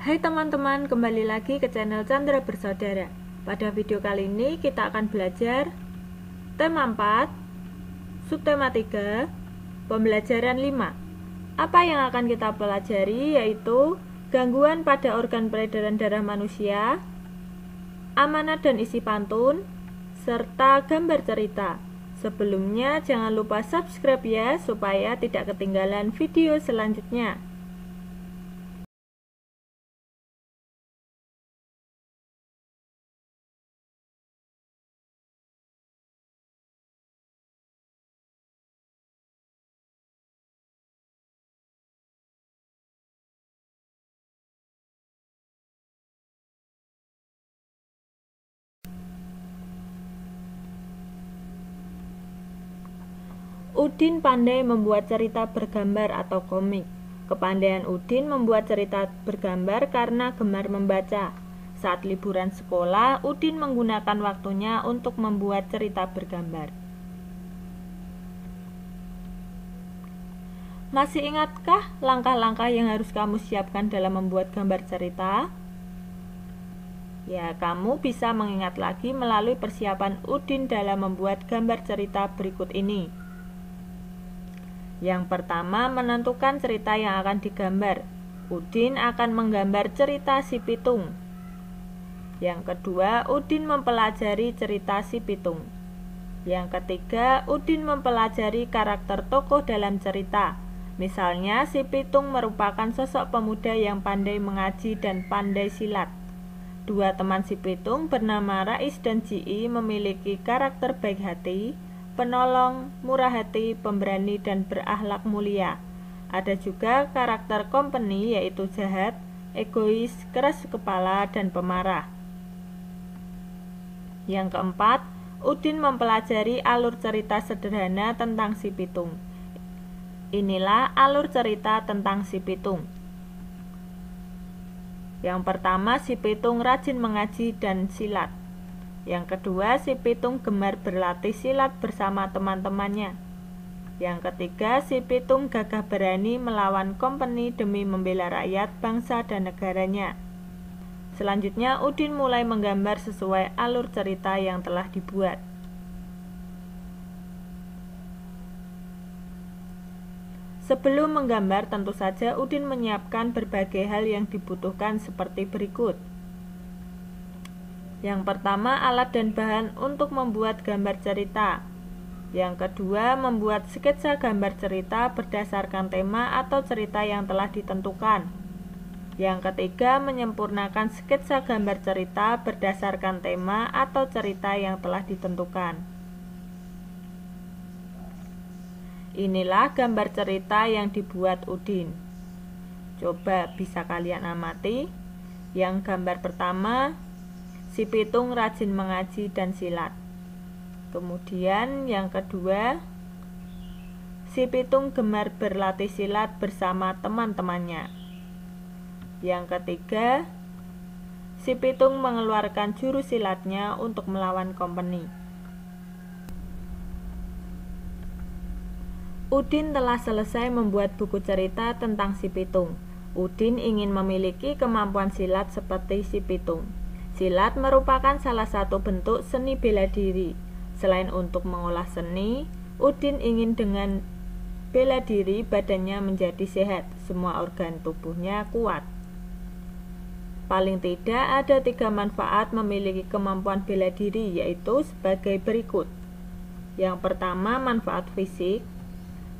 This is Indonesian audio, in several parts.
Hai teman-teman, kembali lagi ke channel Chandra Bersaudara. Pada video kali ini kita akan belajar tema 4, subtema 3, pembelajaran 5. Apa yang akan kita pelajari yaitu gangguan pada organ peredaran darah manusia, amanat dan isi pantun, serta gambar cerita. Sebelumnya jangan lupa subscribe ya, supaya tidak ketinggalan video selanjutnya. Udin pandai membuat cerita bergambar atau komik. Kepandaian Udin membuat cerita bergambar karena gemar membaca. Saat liburan sekolah, Udin menggunakan waktunya untuk membuat cerita bergambar. Masih ingatkah langkah-langkah yang harus kamu siapkan dalam membuat gambar cerita? Ya, kamu bisa mengingat lagi melalui persiapan Udin dalam membuat gambar cerita berikut ini. Yang pertama, menentukan cerita yang akan digambar. Udin akan menggambar cerita si pitung. Yang kedua, Udin mempelajari cerita si pitung. Yang ketiga, Udin mempelajari karakter tokoh dalam cerita. Misalnya, si pitung merupakan sosok pemuda yang pandai mengaji dan pandai silat. Dua teman si pitung bernama Rais dan Ji memiliki karakter baik hati, penolong, murah hati, pemberani, dan berakhlak mulia. Ada juga karakter company, yaitu jahat, egois, keras kepala, dan pemarah. Yang keempat, Udin mempelajari alur cerita sederhana tentang si pitung. Inilah alur cerita tentang si pitung. Yang pertama, si pitung rajin mengaji dan silat. Yang kedua, si pitung gemar berlatih silat bersama teman-temannya. Yang ketiga, si pitung gagah berani melawan company demi membela rakyat, bangsa, dan negaranya. Selanjutnya, Udin mulai menggambar sesuai alur cerita yang telah dibuat. Sebelum menggambar, tentu saja Udin menyiapkan berbagai hal yang dibutuhkan seperti berikut. Yang pertama, alat dan bahan untuk membuat gambar cerita. Yang kedua, membuat sketsa gambar cerita berdasarkan tema atau cerita yang telah ditentukan. Yang ketiga, menyempurnakan sketsa gambar cerita berdasarkan tema atau cerita yang telah ditentukan. Inilah gambar cerita yang dibuat Udin. Coba bisa kalian amati. Yang gambar pertama, si pitung rajin mengaji dan silat. Kemudian yang kedua, si pitung gemar berlatih silat bersama teman-temannya. Yang ketiga, si pitung mengeluarkan jurus silatnya untuk melawan company. Udin telah selesai membuat buku cerita tentang si pitung. Udin ingin memiliki kemampuan silat seperti si pitung. Silat merupakan salah satu bentuk seni bela diri. Selain untuk mengolah seni, Udin ingin dengan bela diri badannya menjadi sehat, semua organ tubuhnya kuat. Paling tidak ada 3 manfaat memiliki kemampuan bela diri, yaitu sebagai berikut. Yang pertama, manfaat fisik.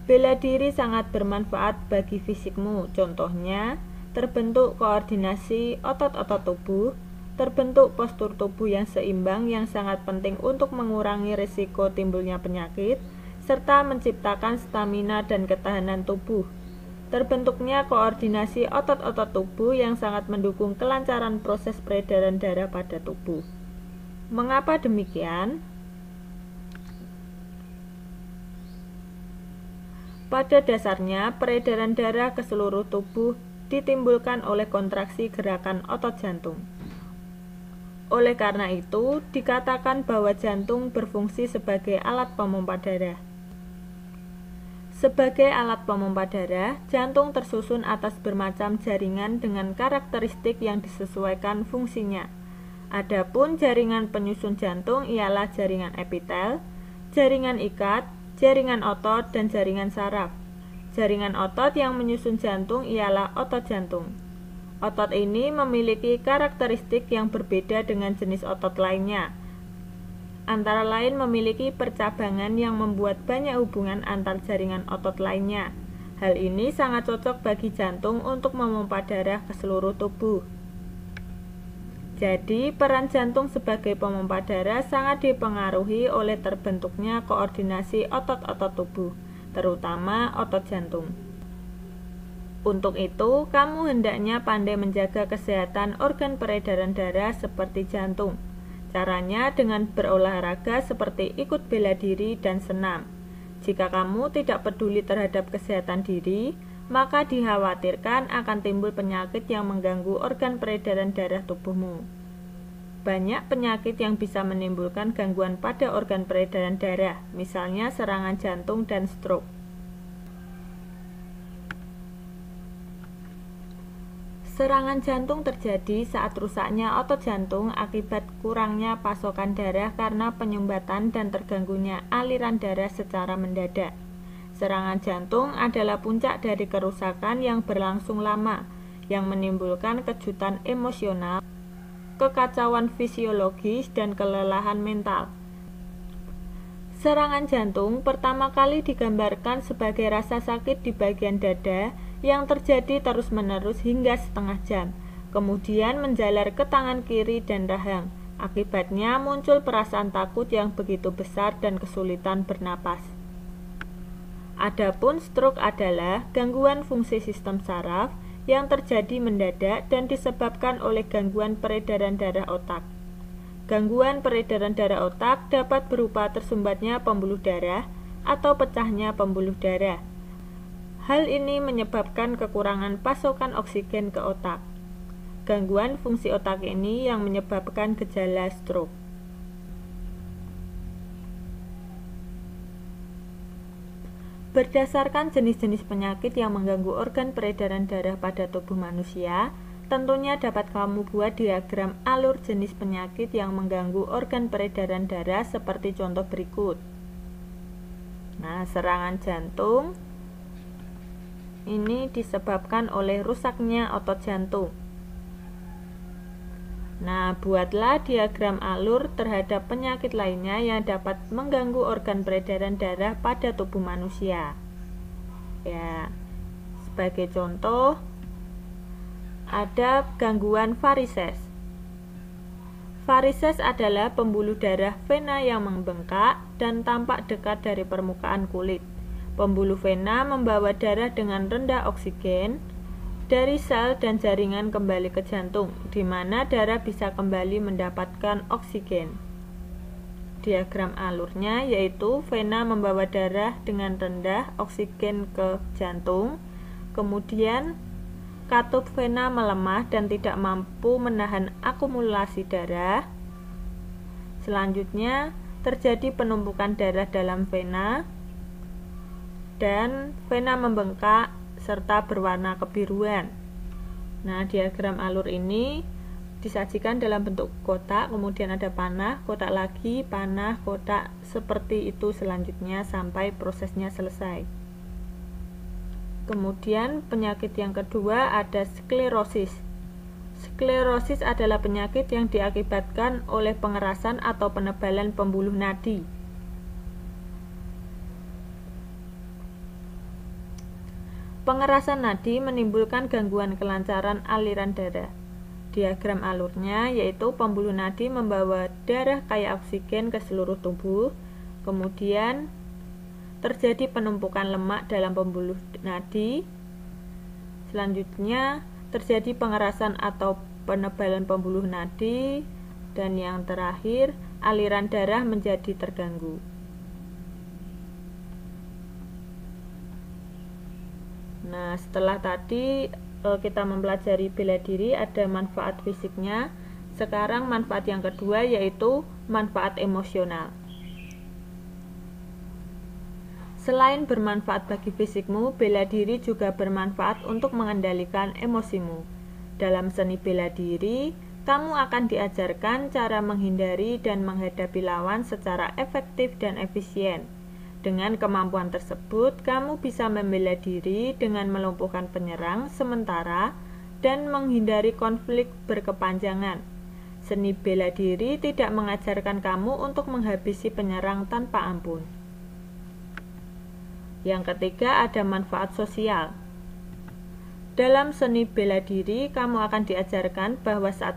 Bela diri sangat bermanfaat bagi fisikmu, contohnya terbentuk koordinasi otot-otot tubuh, terbentuk postur tubuh yang seimbang yang sangat penting untuk mengurangi risiko timbulnya penyakit, serta menciptakan stamina dan ketahanan tubuh. Terbentuknya koordinasi otot-otot tubuh yang sangat mendukung kelancaran proses peredaran darah pada tubuh. Mengapa demikian? Pada dasarnya, peredaran darah ke seluruh tubuh ditimbulkan oleh kontraksi gerakan otot jantung. Oleh karena itu, dikatakan bahwa jantung berfungsi sebagai alat pemompa darah. Sebagai alat pemompa darah, jantung tersusun atas bermacam jaringan dengan karakteristik yang disesuaikan fungsinya. Adapun jaringan penyusun jantung ialah jaringan epitel, jaringan ikat, jaringan otot, dan jaringan saraf. Jaringan otot yang menyusun jantung ialah otot jantung. Otot ini memiliki karakteristik yang berbeda dengan jenis otot lainnya. Antara lain memiliki percabangan yang membuat banyak hubungan antar jaringan otot lainnya. Hal ini sangat cocok bagi jantung untuk memompa darah ke seluruh tubuh. Jadi, peran jantung sebagai pemompa darah sangat dipengaruhi oleh terbentuknya koordinasi otot-otot tubuh, terutama otot jantung. Untuk itu, kamu hendaknya pandai menjaga kesehatan organ peredaran darah seperti jantung. Caranya dengan berolahraga seperti ikut bela diri dan senam. Jika kamu tidak peduli terhadap kesehatan diri, maka dikhawatirkan akan timbul penyakit yang mengganggu organ peredaran darah tubuhmu. Banyak penyakit yang bisa menimbulkan gangguan pada organ peredaran darah, misalnya serangan jantung dan stroke. Serangan jantung terjadi saat rusaknya otot jantung akibat kurangnya pasokan darah karena penyumbatan dan terganggunya aliran darah secara mendadak. Serangan jantung adalah puncak dari kerusakan yang berlangsung lama, yang menimbulkan kejutan emosional, kekacauan fisiologis, dan kelelahan mental. Serangan jantung pertama kali digambarkan sebagai rasa sakit di bagian dada yang terjadi terus-menerus hingga setengah jam, kemudian menjalar ke tangan kiri dan rahang. Akibatnya muncul perasaan takut yang begitu besar dan kesulitan bernapas. Adapun stroke adalah gangguan fungsi sistem saraf yang terjadi mendadak dan disebabkan oleh gangguan peredaran darah otak. Gangguan peredaran darah otak dapat berupa tersumbatnya pembuluh darah atau pecahnya pembuluh darah. Hal ini menyebabkan kekurangan pasokan oksigen ke otak. Gangguan fungsi otak ini yang menyebabkan gejala stroke. Berdasarkan jenis-jenis penyakit yang mengganggu organ peredaran darah pada tubuh manusia, tentunya dapat kamu buat diagram alur jenis penyakit yang mengganggu organ peredaran darah seperti contoh berikut. Nah, serangan jantung ini disebabkan oleh rusaknya otot jantung. Nah, buatlah diagram alur terhadap penyakit lainnya yang dapat mengganggu organ peredaran darah pada tubuh manusia. Ya, sebagai contoh, ada gangguan varises. Varises adalah pembuluh darah vena yang membengkak dan tampak dekat dari permukaan kulit. Pembuluh vena membawa darah dengan rendah oksigen dari sel dan jaringan kembali ke jantung, di mana darah bisa kembali mendapatkan oksigen. Diagram alurnya yaitu vena membawa darah dengan rendah oksigen ke jantung, kemudian katup vena melemah dan tidak mampu menahan akumulasi darah. Selanjutnya terjadi penumpukan darah dalam vena dan vena membengkak serta berwarna kebiruan. Nah, diagram alur ini disajikan dalam bentuk kotak, kemudian ada panah, kotak lagi, panah, kotak, seperti itu selanjutnya sampai prosesnya selesai. Kemudian penyakit yang kedua ada sklerosis. Sklerosis adalah penyakit yang diakibatkan oleh pengerasan atau penebalan pembuluh nadi. Pengerasan nadi menimbulkan gangguan kelancaran aliran darah. Diagram alurnya yaitu pembuluh nadi membawa darah kaya oksigen ke seluruh tubuh, kemudian terjadi penumpukan lemak dalam pembuluh nadi. Selanjutnya terjadi pengerasan atau penebalan pembuluh nadi, dan yang terakhir aliran darah menjadi terganggu. Nah, setelah tadi kita mempelajari bela diri, ada manfaat fisiknya. Sekarang manfaat yang kedua yaitu manfaat emosional. Selain bermanfaat bagi fisikmu, bela diri juga bermanfaat untuk mengendalikan emosimu. Dalam seni bela diri, kamu akan diajarkan cara menghindari dan menghadapi lawan secara efektif dan efisien. Dengan kemampuan tersebut, kamu bisa membela diri dengan melumpuhkan penyerang sementara dan menghindari konflik berkepanjangan. Seni bela diri tidak mengajarkan kamu untuk menghabisi penyerang tanpa ampun. Yang ketiga, ada manfaat sosial. Dalam seni bela diri, kamu akan diajarkan bahwa saat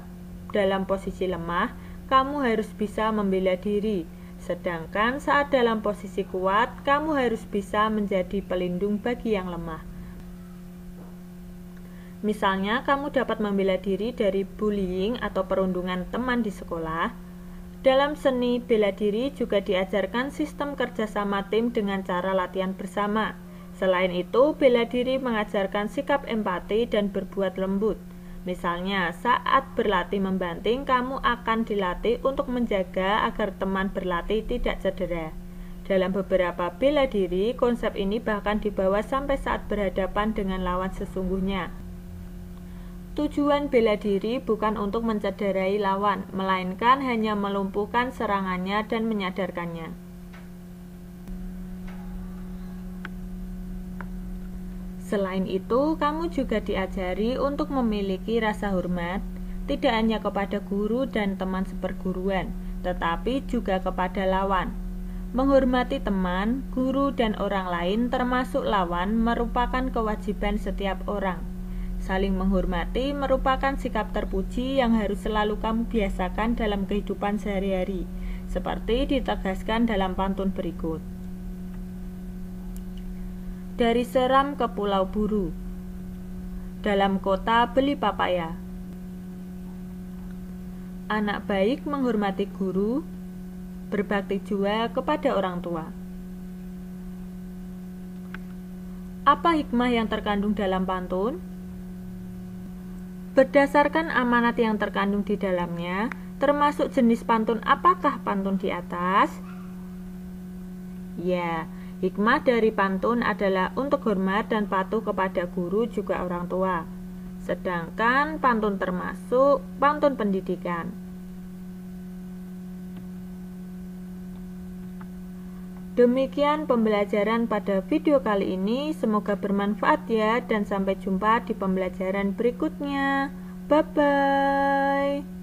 dalam posisi lemah, kamu harus bisa membela diri. Sedangkan saat dalam posisi kuat, kamu harus bisa menjadi pelindung bagi yang lemah. Misalnya, kamu dapat membela diri dari bullying atau perundungan teman di sekolah. Dalam seni bela diri juga diajarkan sistem kerjasama tim dengan cara latihan bersama. Selain itu, bela diri mengajarkan sikap empati dan berbuat lembut. Misalnya, saat berlatih membanting, kamu akan dilatih untuk menjaga agar teman berlatih tidak cedera. Dalam beberapa bela diri, konsep ini bahkan dibawa sampai saat berhadapan dengan lawan sesungguhnya. Tujuan bela diri bukan untuk mencederai lawan, melainkan hanya melumpuhkan serangannya dan menyadarkannya. Selain itu, kamu juga diajari untuk memiliki rasa hormat, tidak hanya kepada guru dan teman seperguruan, tetapi juga kepada lawan. Menghormati teman, guru, dan orang lain termasuk lawan merupakan kewajiban setiap orang. Saling menghormati merupakan sikap terpuji yang harus selalu kamu biasakan dalam kehidupan sehari-hari, seperti ditegaskan dalam pantun berikut. Dari Seram ke Pulau Buru. Dalam kota beli papaya. Anak baik menghormati guru, berbakti jua kepada orang tua. Apa hikmah yang terkandung dalam pantun? Berdasarkan amanat yang terkandung di dalamnya, termasuk jenis pantun apakah pantun di atas? Ya, hikmah dari pantun adalah untuk hormat dan patuh kepada guru juga orang tua. Sedangkan pantun termasuk pantun pendidikan. Demikian pembelajaran pada video kali ini, semoga bermanfaat ya, dan sampai jumpa di pembelajaran berikutnya. Bye-bye.